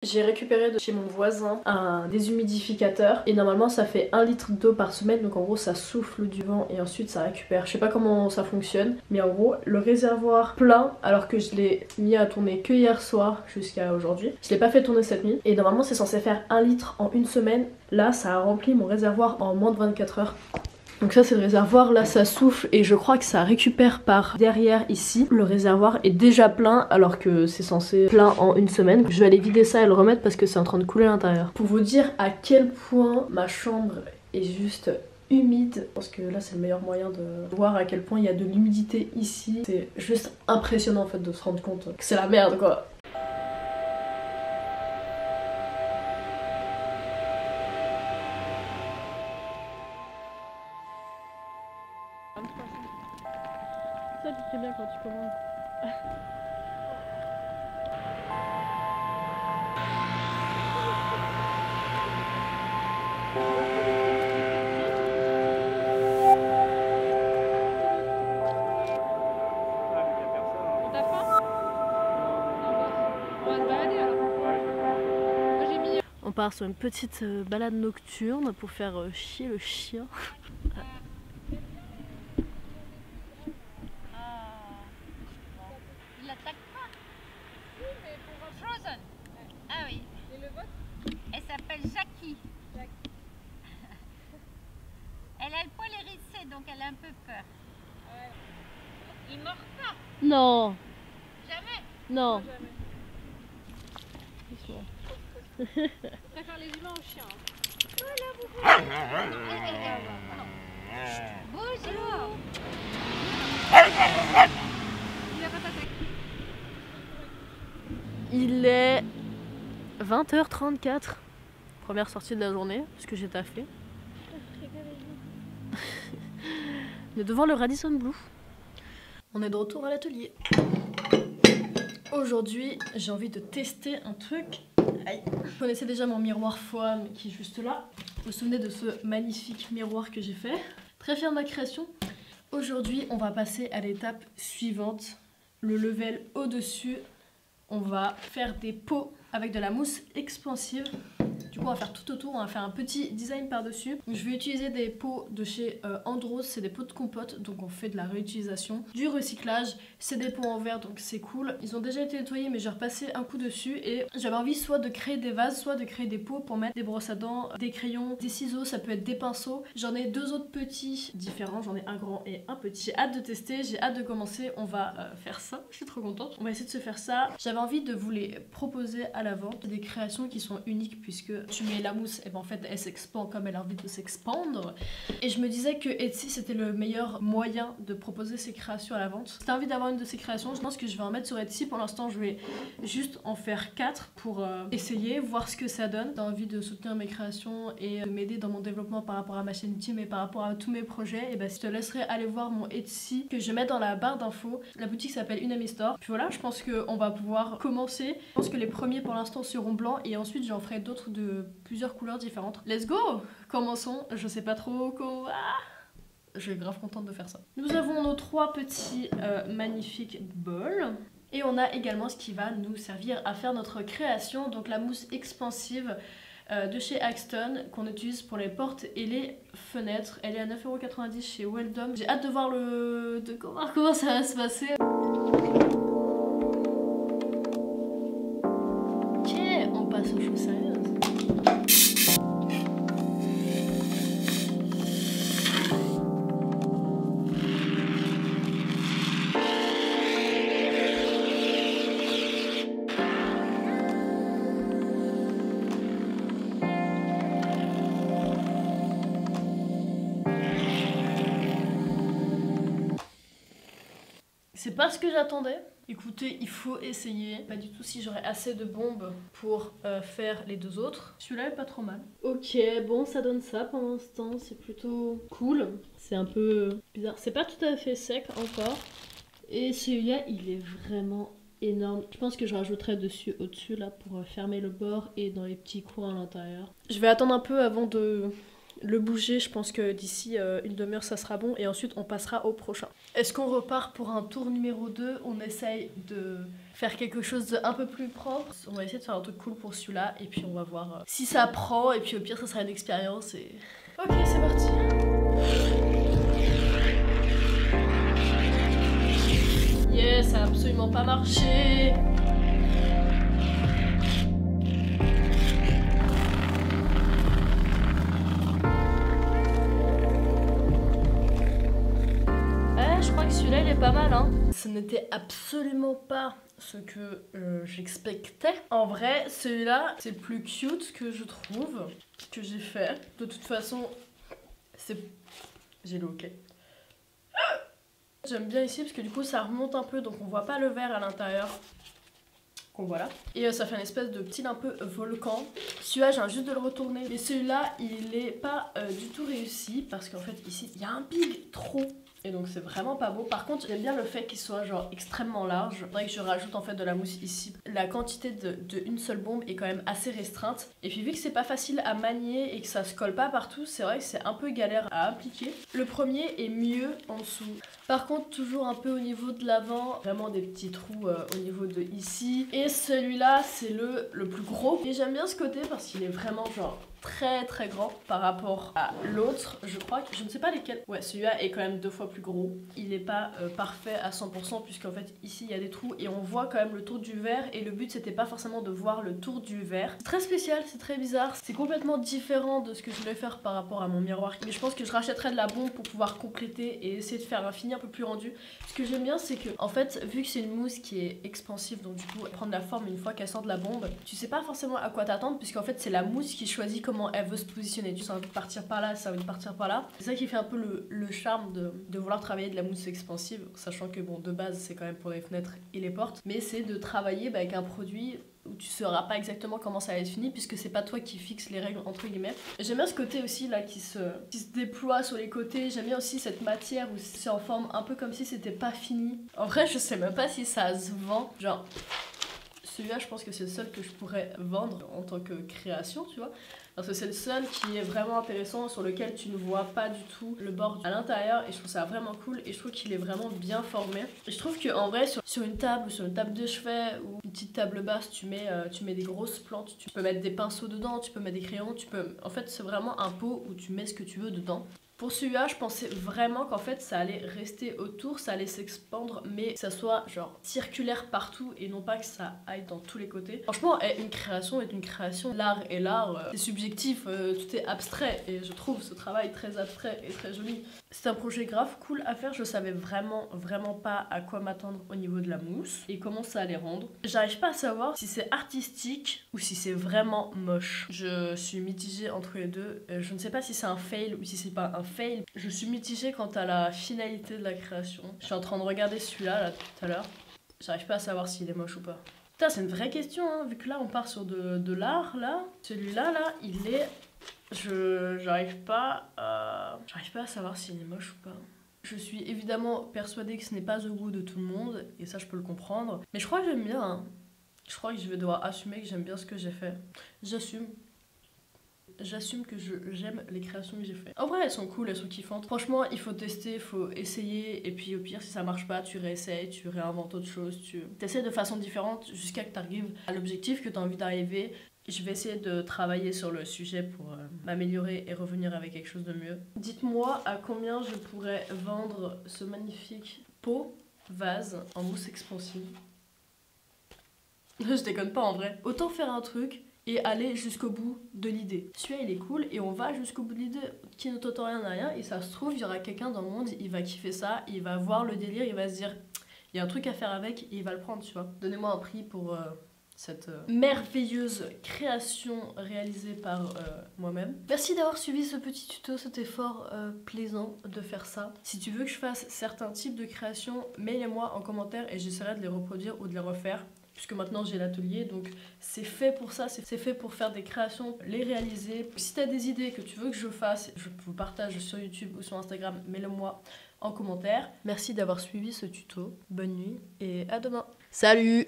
J'ai récupéré de chez mon voisin un déshumidificateur et normalement ça fait 1 litre d'eau par semaine, donc en gros ça souffle du vent et ensuite ça récupère. Je sais pas comment ça fonctionne, mais en gros le réservoir plein alors que je l'ai mis à tourner que hier soir jusqu'à aujourd'hui. Je l'ai pas fait tourner cette nuit et normalement c'est censé faire 1 litre en une semaine. Là ça a rempli mon réservoir en moins de 24 heures. Donc ça c'est le réservoir, là ça souffle et je crois que ça récupère par derrière ici. Le réservoir est déjà plein alors que c'est censé plein en une semaine. Je vais aller vider ça et le remettre parce que c'est en train de couler à l'intérieur. Pour vous dire à quel point ma chambre est juste humide, parce que là c'est le meilleur moyen de voir à quel point il y a de l'humidité ici. C'est juste impressionnant en fait de se rendre compte que c'est la merde quoi. Ça tu sais bien quand tu commandes. On part sur une petite balade nocturne pour faire chier le chien. Il l'attaque pas. Oui, mais pour Frozen. Ah oui. Et le vôtre? Elle s'appelle Jackie. Elle a le poil hérissé, donc elle a un peu peur. Ouais. Il mord pas. Non. Jamais. Non. Jamais. Je préfère les humains aux chiens. Voilà, vous bouge alors. Il a pas t'attaqué. Il est 20h34. Première sortie de la journée, parce que j'ai taffé. On est devant le Radisson Blu. On est de retour à l'atelier. Aujourd'hui, j'ai envie de tester un truc. Aïe. Vous connaissez déjà mon miroir Foam qui est juste là. Vous vous souvenez de ce magnifique miroir que j'ai fait? Très fière de ma création. Aujourd'hui, on va passer à l'étape suivante. Le level au-dessus. On va faire des pots avec de la mousse expansive. Du coup on va faire tout autour, on va faire un petit design par dessus. Je vais utiliser des pots de chez Andros, c'est des pots de compote, donc on fait de la réutilisation, du recyclage. C'est des pots en verre donc c'est cool. Ils ont déjà été nettoyés mais j'ai repassé un coup dessus et j'avais envie soit de créer des vases, soit de créer des pots pour mettre des brosses à dents, des crayons, des ciseaux, ça peut être des pinceaux. J'en ai 2 autres petits différents, j'en ai un grand et un petit. J'ai hâte de tester, j'ai hâte de commencer, on va faire ça. Je suis trop contente. On va essayer de se faire ça. J'avais envie de vous les proposer à la vente, des créations qui sont uniques puisque tu mets la mousse et ben en fait elle s'expand comme elle a envie de s'expandre. Et je me disais que Etsy c'était le meilleur moyen de proposer ces créations à la vente. Si t'as envie d'avoir une de ces créations, je pense que je vais en mettre sur Etsy. Pour l'instant je vais juste en faire 4 pour essayer, voir ce que ça donne. T'as envie de soutenir mes créations et de m'aider dans mon développement par rapport à ma chaîne YouTube et par rapport à tous mes projets, et ben je te laisserai aller voir mon Etsy que je mets dans la barre d'infos. La boutique s'appelle Unami Store. Puis voilà, je pense qu'on va pouvoir commencer. Je pense que les premiers pour l'instant seront blancs et ensuite j'en ferai d'autres de plusieurs couleurs différentes. Let's go! Commençons, je sais pas trop comment... Je suis grave contente de faire ça. Nous avons nos 3 petits magnifiques bols. Et on a également ce qui va nous servir à faire notre création, donc la mousse expansive de chez Axton qu'on utilise pour les portes et les fenêtres. Elle est à 9,90 € chez Weldom. J'ai hâte de voir comment ça va se passer. Ok, on passe aux choses sérieuses. C'est pas ce que j'attendais. Écoutez, il faut essayer. Pas du tout si j'aurais assez de bombes pour faire les 2 autres. Celui-là est pas trop mal. Ok, bon, ça donne ça pour l'instant. C'est plutôt cool. C'est un peu bizarre. C'est pas tout à fait sec encore. Et celui-là, il est vraiment énorme. Je pense que je rajouterai au-dessus là pour fermer le bord et dans les petits coins à l'intérieur. Je vais attendre un peu avant de le bouger, je pense que d'ici une demi-heure ça sera bon et ensuite on passera au prochain. Est-ce qu'on repart pour un tour numéro 2? On essaye de faire quelque chose d'un peu plus propre. On va essayer de faire un truc cool pour celui-là et puis on va voir si ça prend et puis au pire ça sera une expérience et... Ok, c'est parti. Yes, ça a absolument pas marché. Je crois que celui-là il est pas mal hein. Ce n'était absolument pas ce que j'expectais. En vrai, celui-là c'est le plus cute que je trouve, que j'ai fait. De toute façon, c'est... J'ai le hockey. J'aime bien ici parce que du coup ça remonte un peu donc on voit pas le verre à l'intérieur. Qu'on voit là. Et ça fait une espèce de petit un peu volcan. Celui-là j'ai juste de le retourner. Mais celui-là il est pas du tout réussi parce qu'en fait ici il y a un big trou. Et donc c'est vraiment pas beau. Par contre j'aime bien le fait qu'il soit genre extrêmement large. Il faudrait que je rajoute en fait de la mousse ici. La quantité de une seule bombe est quand même assez restreinte. Et puis vu que c'est pas facile à manier et que ça se colle pas partout, c'est vrai que c'est un peu galère à appliquer. Le premier est mieux en dessous. Par contre toujours un peu au niveau de l'avant, vraiment des petits trous au niveau de ici. Et celui-là c'est le plus gros. Et j'aime bien ce côté parce qu'il est vraiment genre très très grand par rapport à l'autre. Je crois que je ne sais pas lesquels. Ouais, celui-là est quand même 2 fois plus gros. Il n'est pas parfait à 100% puisqu'en fait ici il y a des trous et on voit quand même le tour du verre et le but c'était pas forcément de voir le tour du verre. C'est très spécial, c'est très bizarre, c'est complètement différent de ce que je voulais faire par rapport à mon miroir. Mais je pense que je rachèterai de la bombe pour pouvoir compléter et essayer de faire un fini un peu plus rendu. Ce que j'aime bien c'est que en fait vu que c'est une mousse qui est expansive donc du coup elle prend de la forme une fois qu'elle sort de la bombe, tu sais pas forcément à quoi t'attendre puisqu'en fait c'est la mousse qui choisit comment elle veut se positionner. Tu sais, ça veut partir par là, ça veut partir par là. C'est ça qui fait un peu le charme de vouloir travailler de la mousse expansive, sachant que bon de base c'est quand même pour les fenêtres et les portes, mais c'est de travailler avec un produit où tu sauras pas exactement comment ça va être fini puisque c'est pas toi qui fixe les règles entre guillemets. J'aime bien ce côté aussi là qui se déploie sur les côtés. J'aime bien aussi cette matière où c'est en forme un peu comme si c'était pas fini. En vrai je sais même pas si ça se vend. Genre celui-là je pense que c'est le seul que je pourrais vendre en tant que création tu vois. Parce que c'est le seul qui est vraiment intéressant, sur lequel tu ne vois pas du tout le bord à l'intérieur et je trouve ça vraiment cool et je trouve qu'il est vraiment bien formé. Et je trouve qu'en vrai sur une table de chevet ou une petite table basse tu mets des grosses plantes, tu peux mettre des pinceaux dedans, tu peux mettre des crayons, en fait c'est vraiment un pot où tu mets ce que tu veux dedans. Pour celui-là, je pensais vraiment qu'en fait ça allait rester autour, ça allait s'expandre, mais que ça soit genre circulaire partout et non pas que ça aille dans tous les côtés. Franchement, une création est une création. L'art est l'art, c'est subjectif, tout est abstrait et je trouve ce travail très abstrait et très joli. C'est un projet grave cool à faire, je savais vraiment pas à quoi m'attendre au niveau de la mousse et comment ça allait rendre. J'arrive pas à savoir si c'est artistique ou si c'est vraiment moche. Je suis mitigée entre les deux, je ne sais pas si c'est un fail ou si c'est pas un fail. Je suis mitigée quant à la finalité de la création. Je suis en train de regarder celui-là là, tout à l'heure. J'arrive pas à savoir s'il est moche ou pas. Putain, c'est une vraie question, hein, vu que là on part sur de l'art là. Celui-là là, il est... J'arrive pas à savoir s'il est moche ou pas. Je suis évidemment persuadée que ce n'est pas au goût de tout le monde, et ça je peux le comprendre. Mais je crois que j'aime bien, hein. Je crois que je vais devoir assumer que j'aime bien ce que j'ai fait. J'assume que j'aime les créations que j'ai faites. En vrai, elles sont cool, elles sont kiffantes. Franchement, il faut tester, il faut essayer. Et puis au pire, si ça marche pas, tu réessayes, tu réinventes autre chose. Tu essaies de façon différente jusqu'à que tu arrives à l'objectif que tu as envie d'arriver. Je vais essayer de travailler sur le sujet pour m'améliorer et revenir avec quelque chose de mieux. Dites-moi à combien je pourrais vendre ce magnifique pot vase en mousse expansive. Je déconne pas en vrai. Autant faire un truc et aller jusqu'au bout de l'idée. Celui-là il est cool et on va jusqu'au bout de l'idée qui ne t'entend rien à rien et ça se trouve il y aura quelqu'un dans le monde, il va kiffer ça, il va voir le délire, il va se dire il y a un truc à faire avec et il va le prendre tu vois. Donnez-moi un prix pour cette merveilleuse création réalisée par moi-même. Merci d'avoir suivi ce petit tuto, c'était fort plaisant de faire ça. Si tu veux que je fasse certains types de créations, mets-les-moi en commentaire et j'essaierai de les reproduire ou de les refaire. Puisque maintenant j'ai l'atelier, donc c'est fait pour ça, c'est fait pour faire des créations, les réaliser. Si t'as des idées que tu veux que je fasse, je vous partage sur YouTube ou sur Instagram, mets-le-moi en commentaire. Merci d'avoir suivi ce tuto, bonne nuit et à demain. Salut!